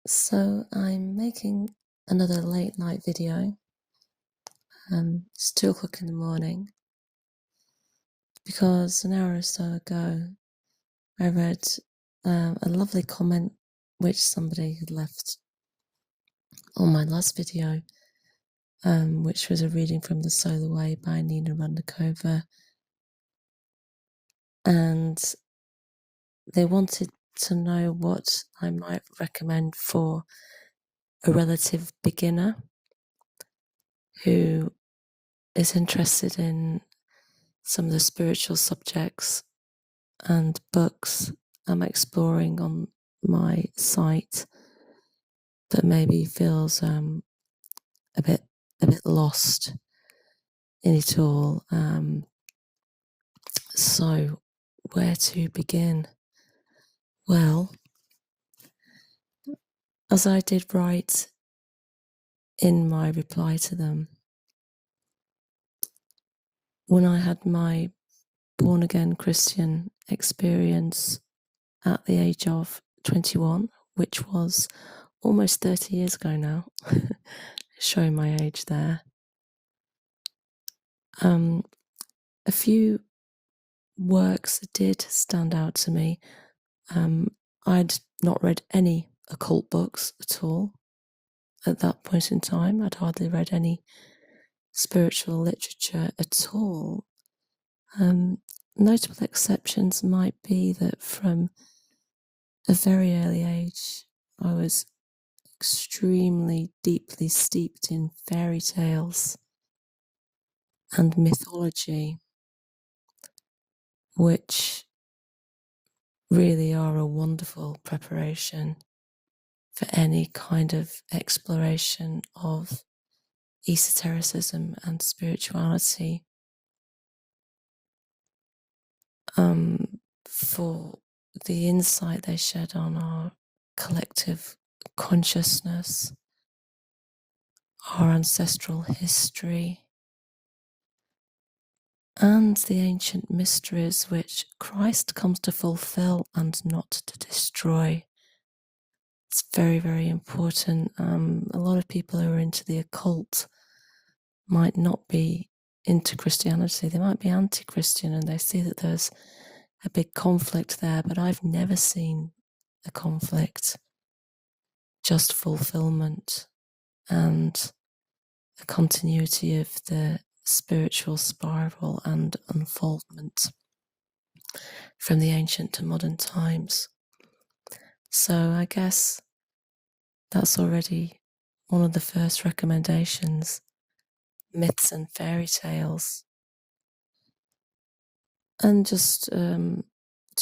So I'm making another late night video. It's 2 o'clock in the morning because an hour or so ago I read a lovely comment which somebody had left on my last video, which was a reading from The Solar Way by Nina Rundakova, and they wanted to know what I might recommend for a relative beginner who is interested in some of the spiritual subjects and books I'm exploring on my site, but maybe feels a bit lost in it all. So where to begin? Well, as I did write in my reply to them, when I had my born again Christian experience at the age of 21, which was almost 30 years ago now, showing my age there. A few works did stand out to me. I'd not read any occult books at all at that point in time. I'd hardly read any spiritual literature at all. Notable exceptions might be that from a very early age, I was extremely deeply steeped in fairy tales and mythology, which really are a wonderful preparation for any kind of exploration of esotericism and spirituality. For the insight they shed on our collective consciousness, our ancestral history, and the ancient mysteries which Christ comes to fulfill and not to destroy. It's very, very important. A lot of people who are into the occult might not be into Christianity. They might be anti-Christian and they see that there's a big conflict there, but I've never seen a conflict, just fulfillment and a continuity of the spiritual spiral and unfoldment from the ancient to modern times. So I guess that's already one of the first recommendations: myths and fairy tales. And just to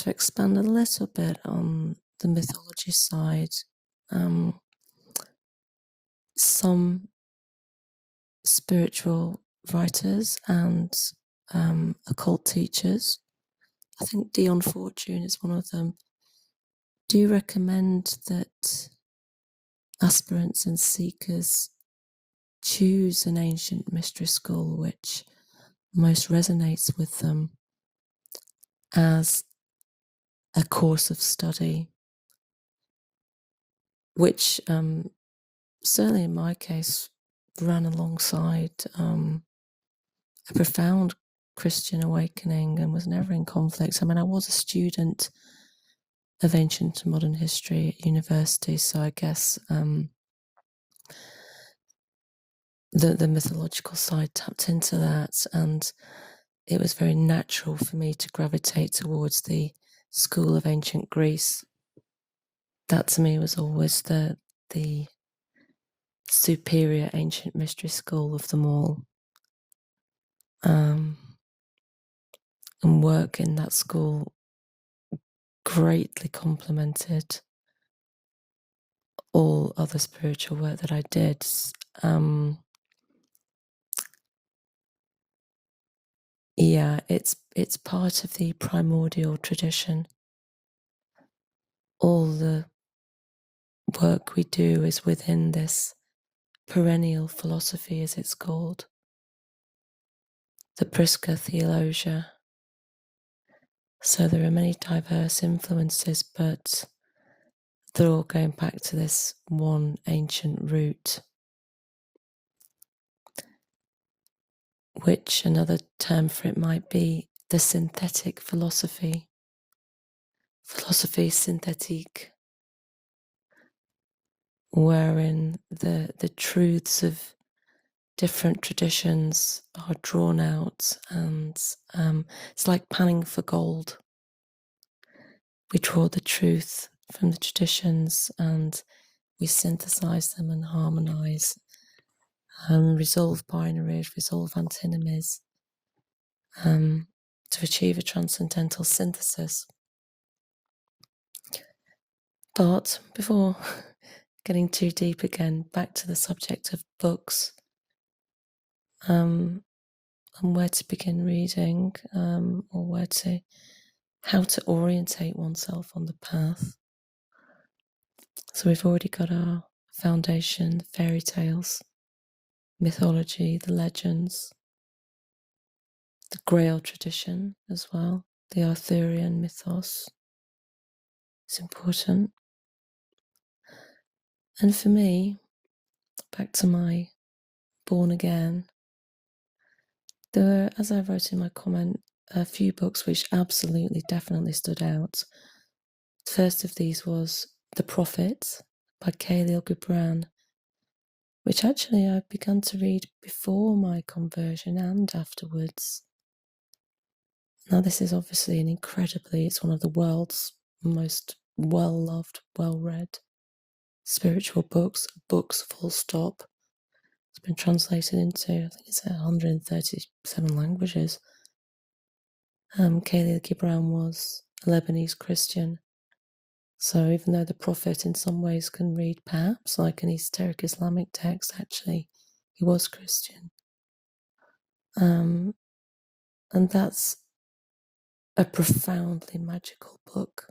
expand a little bit on the mythology side, some spiritual writers and occult teachers, I think Dion Fortune is one of them, do recommend that aspirants and seekers choose an ancient mystery school which most resonates with them as a course of study, which certainly in my case ran alongside a profound Christian awakening and was never in conflict. I mean, I was a student of ancient and modern history at university, so I guess the mythological side tapped into that, and it was very natural for me to gravitate towards the school of ancient Greece. That to me was always the superior ancient mystery school of them all. And work in that school greatly complemented all other spiritual work that I did. Yeah, it's part of the primordial tradition. All the work we do is within this perennial philosophy, as it's called, the Prisca Theologia. So there are many diverse influences, but they're all going back to this one ancient root, which another term for it might be the synthetic philosophy, philosophie synthetique, wherein the truths of different traditions are drawn out, and it's like panning for gold. We draw the truth from the traditions and we synthesize them and harmonize, resolve binaries, resolve antinomies, to achieve a transcendental synthesis. But before getting too deep again, back to the subject of books, and where to begin reading, or how to orientate oneself on the path. So we've already got our foundation, the fairy tales, mythology, the legends, the Grail tradition as well, the Arthurian mythos. It's important. And for me, back to my born again, there were, as I wrote in my comment, a few books which absolutely, definitely stood out. The first of these was The Prophet by Khalil Gibran, which actually I've begun to read before my conversion and afterwards. Now, this is obviously it's one of the world's most well-loved, well-read spiritual books full stop. It's been translated into, I think it's 137 languages. Khalil Gibran was a Lebanese Christian. So even though the Prophet in some ways can read perhaps like an esoteric Islamic text, actually he was Christian. And that's a profoundly magical book.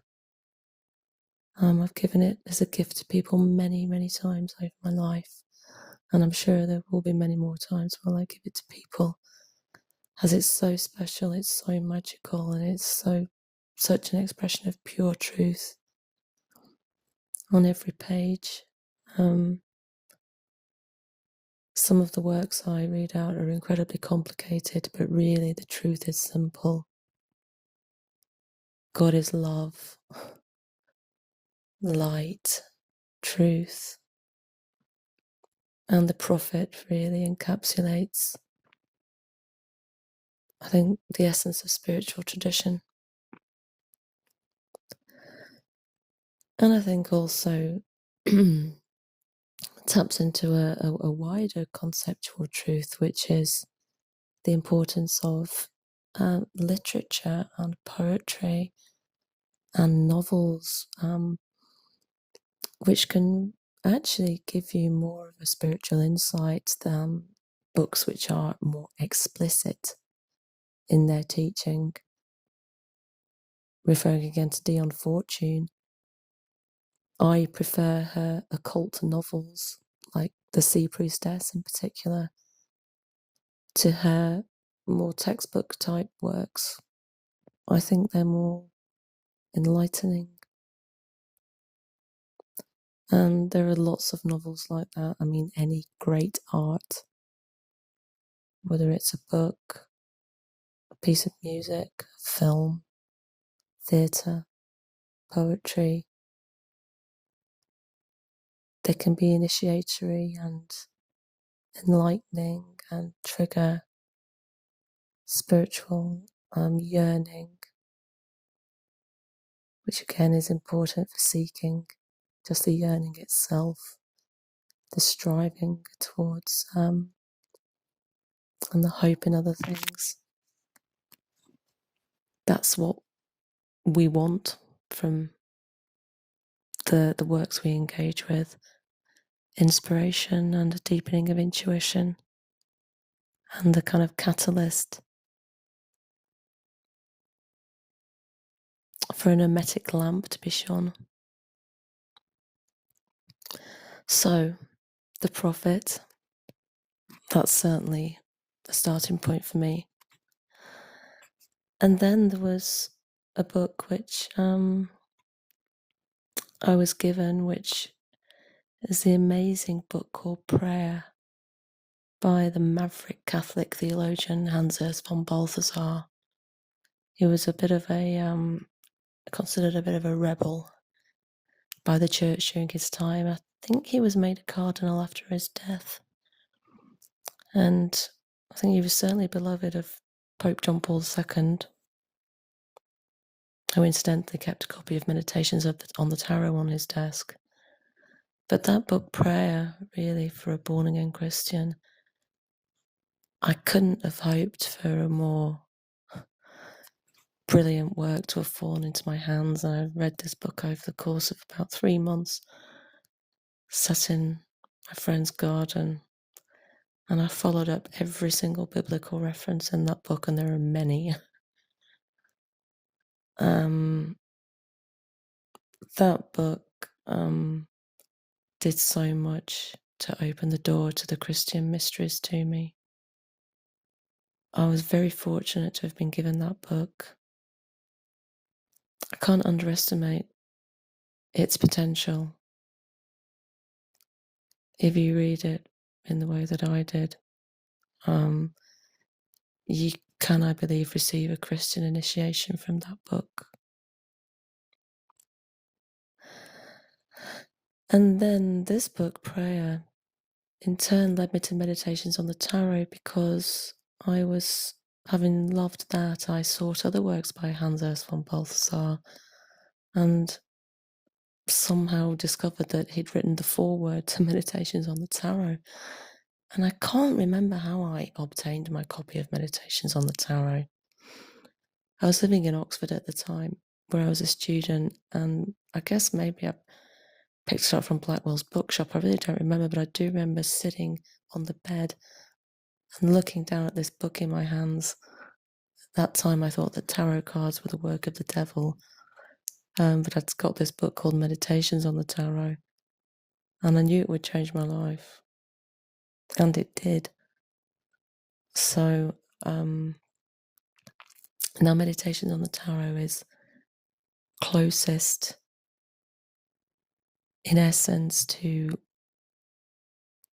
I've given it as a gift to people many, many times over my life. And I'm sure there will be many more times when I give it to people, as it's so special, it's so magical, and it's such an expression of pure truth on every page. Some of the works I read out are incredibly complicated, but really the truth is simple. God is love, light, truth, and the Prophet really encapsulates, I think, the essence of spiritual tradition. And I think also taps into a wider conceptual truth, which is the importance of literature and poetry and novels, which can actually give you more of a spiritual insight than books which are more explicit in their teaching. Referring again to Dion Fortune, I prefer her occult novels, like The Sea Priestess in particular, to her more textbook type works. I think they're more enlightening. And there are lots of novels like that. I mean, any great art, whether it's a book, a piece of music, a film, theatre, poetry, they can be initiatory and enlightening and trigger spiritual yearning, which again is important for seeking, just the yearning itself, the striving towards, and the hope in other things. That's what we want from the works we engage with. Inspiration and a deepening of intuition, and the kind of catalyst for an hermetic lamp to be shone. So, the Prophet, that's certainly a starting point for me. And then there was a book which I I was given, which is the amazing book called Prayer by the maverick Catholic theologian Hans Urs von Balthasar. He was a bit of a, considered a bit of a rebel by the church during his time. I think he was made a cardinal after his death. And I think he was certainly beloved of Pope John Paul II, who incidentally kept a copy of Meditations on the Tarot on his desk. But that book, Prayer, really, for a born-again Christian, I couldn't have hoped for a more brilliant work to have fallen into my hands. And I read this book over the course of about 3 months, sat in my friend's garden, and I followed up every single biblical reference in that book, and there are many. That book did so much to open the door to the Christian mysteries to me. I was very fortunate to have been given that book. I can't underestimate its potential if you read it in the way that I did. You can, I believe, receive a Christian initiation from that book. And then this book, Prayer, in turn led me to Meditations on the Tarot, because I was, having loved that, I sought other works by Hans Urs von Balthasar and somehow discovered that he'd written the foreword to Meditations on the Tarot. And I can't remember how I obtained my copy of Meditations on the Tarot. I was living in Oxford at the time, where I was a student, and I guess maybe I picked it up from Blackwell's bookshop. I really don't remember, but I do remember sitting on the bed and looking down at this book in my hands. At that time, I thought that tarot cards were the work of the devil, but I'd got this book called Meditations on the Tarot, and I knew it would change my life, and it did. So now Meditations on the Tarot is closest, in essence, to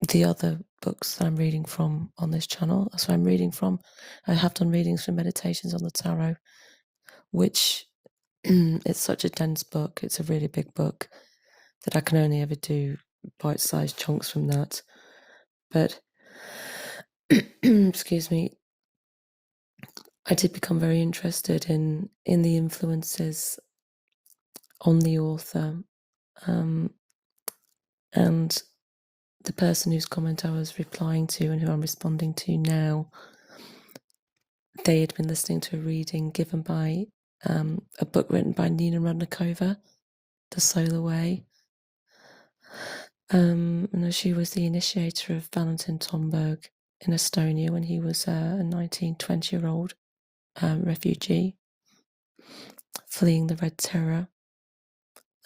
the other books that I'm reading from on this channel. So I have done readings from Meditations on the Tarot, which it's such a dense book. It's a really big book that I can only ever do bite-sized chunks from that. But excuse me, I did become very interested in the influences on the author, and the person whose comment I was replying to and who I'm responding to now, they had been listening to a reading given by a book written by Nina Rudnikova, The Solar Way. And she was the initiator of Valentin Tomberg in Estonia when he was a 19, 20-year-old refugee fleeing the Red Terror.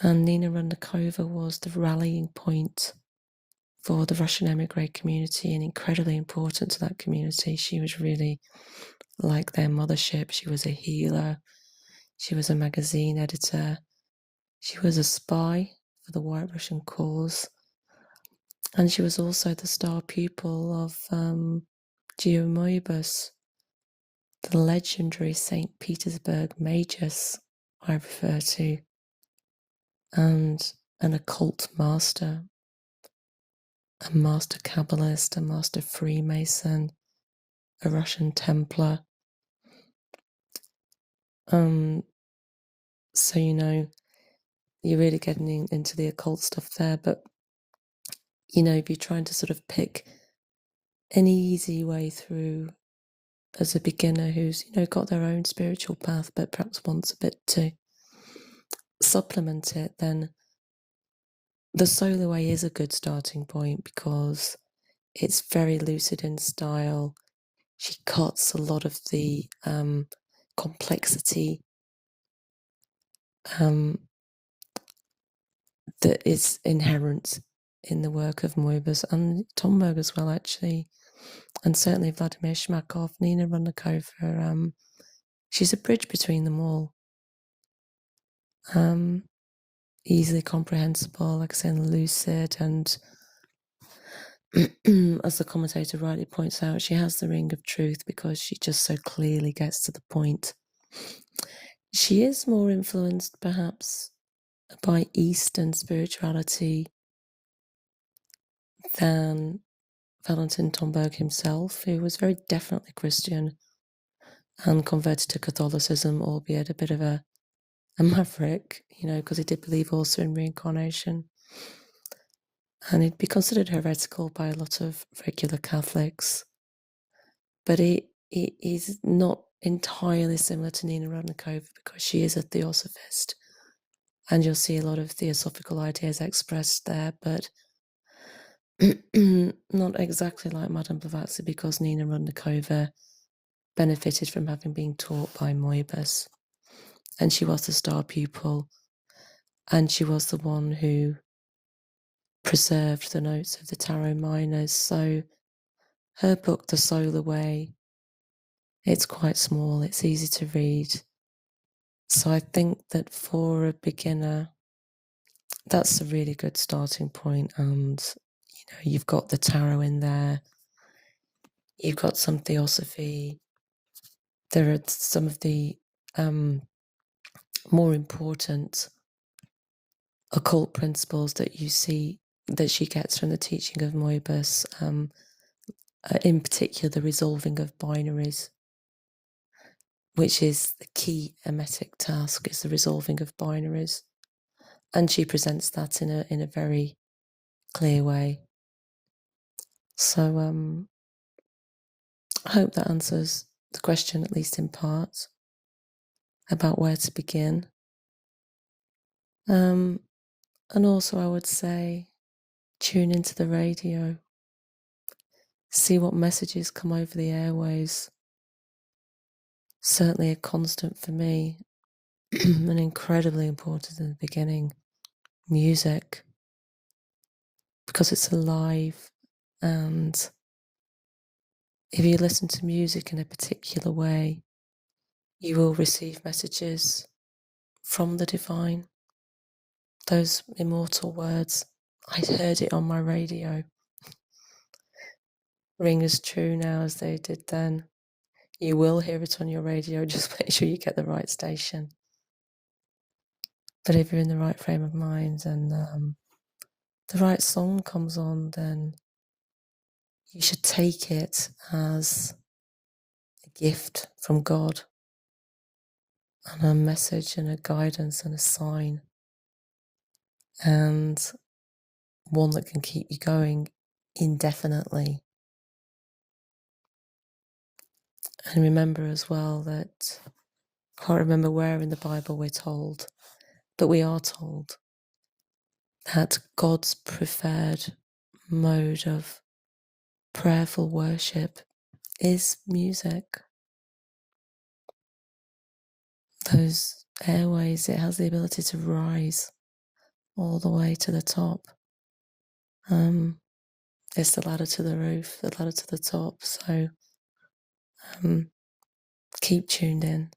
And Nina Rudnikova was the rallying point for the Russian emigre community and incredibly important to that community. She was really like their mothership. She was a healer. She was a magazine editor. She was a spy for the White Russian cause. And she was also the star pupil of Geo Moebius, the legendary St. Petersburg Magus I refer to, and an occult master, a master Kabbalist, a master Freemason, a Russian Templar. So, you're really getting into the occult stuff there, but, if you're trying to sort of pick an easy way through as a beginner who's, got their own spiritual path, but perhaps wants a bit to supplement it, then The Solar Way is a good starting point because it's very lucid in style. She cuts a lot of the complexity that is inherent in the work of Moebius and Tomberg as well, actually, and certainly Vladimir Shmakov, Nina. She's a bridge between them all. easily comprehensible, like I say, and lucid, and as the commentator rightly points out, she has the ring of truth because she just so clearly gets to the point. She is more influenced, perhaps, by Eastern spirituality than Valentin Tomberg himself, who was very definitely Christian and converted to Catholicism, albeit a bit of a maverick, because he did believe also in reincarnation. And he'd be considered heretical by a lot of regular Catholics. But he's not entirely similar to Nina Rodnikova because she is a theosophist. And you'll see a lot of theosophical ideas expressed there, but not exactly like Madame Blavatsky, because Nina Rodnikova benefited from having been taught by Moebius. And she was the star pupil, and she was the one who preserved the notes of the tarot miners. So her book, The Solar Way, it's quite small, it's easy to read. So I think that for a beginner, that's a really good starting point. And you've got the tarot in there, you've got some theosophy, there are some of the more important occult principles that you see that she gets from the teaching of Moebius, in particular the resolving of binaries, which is the key emetic task, is the resolving of binaries. And she presents that in a very clear way. So I hope that answers the question, at least in part, about where to begin. And also I would say, tune into the radio, see what messages come over the airways. Certainly a constant for me, and incredibly important in the beginning, music, because it's alive. And if you listen to music in a particular way, you will receive messages from the divine. Those immortal words, I heard it on my radio, ring as true now as they did then. You will hear it on your radio, just make sure you get the right station. But if you're in the right frame of mind and the right song comes on, then you should take it as a gift from God and a message and a guidance and a sign, and one that can keep you going indefinitely. And remember as well that, I can't remember where in the Bible we're told, but we are told that God's preferred mode of prayerful worship is music. Those airways, it has the ability to rise all the way to the top. It's the ladder to the roof, the ladder to the top. So keep tuned in.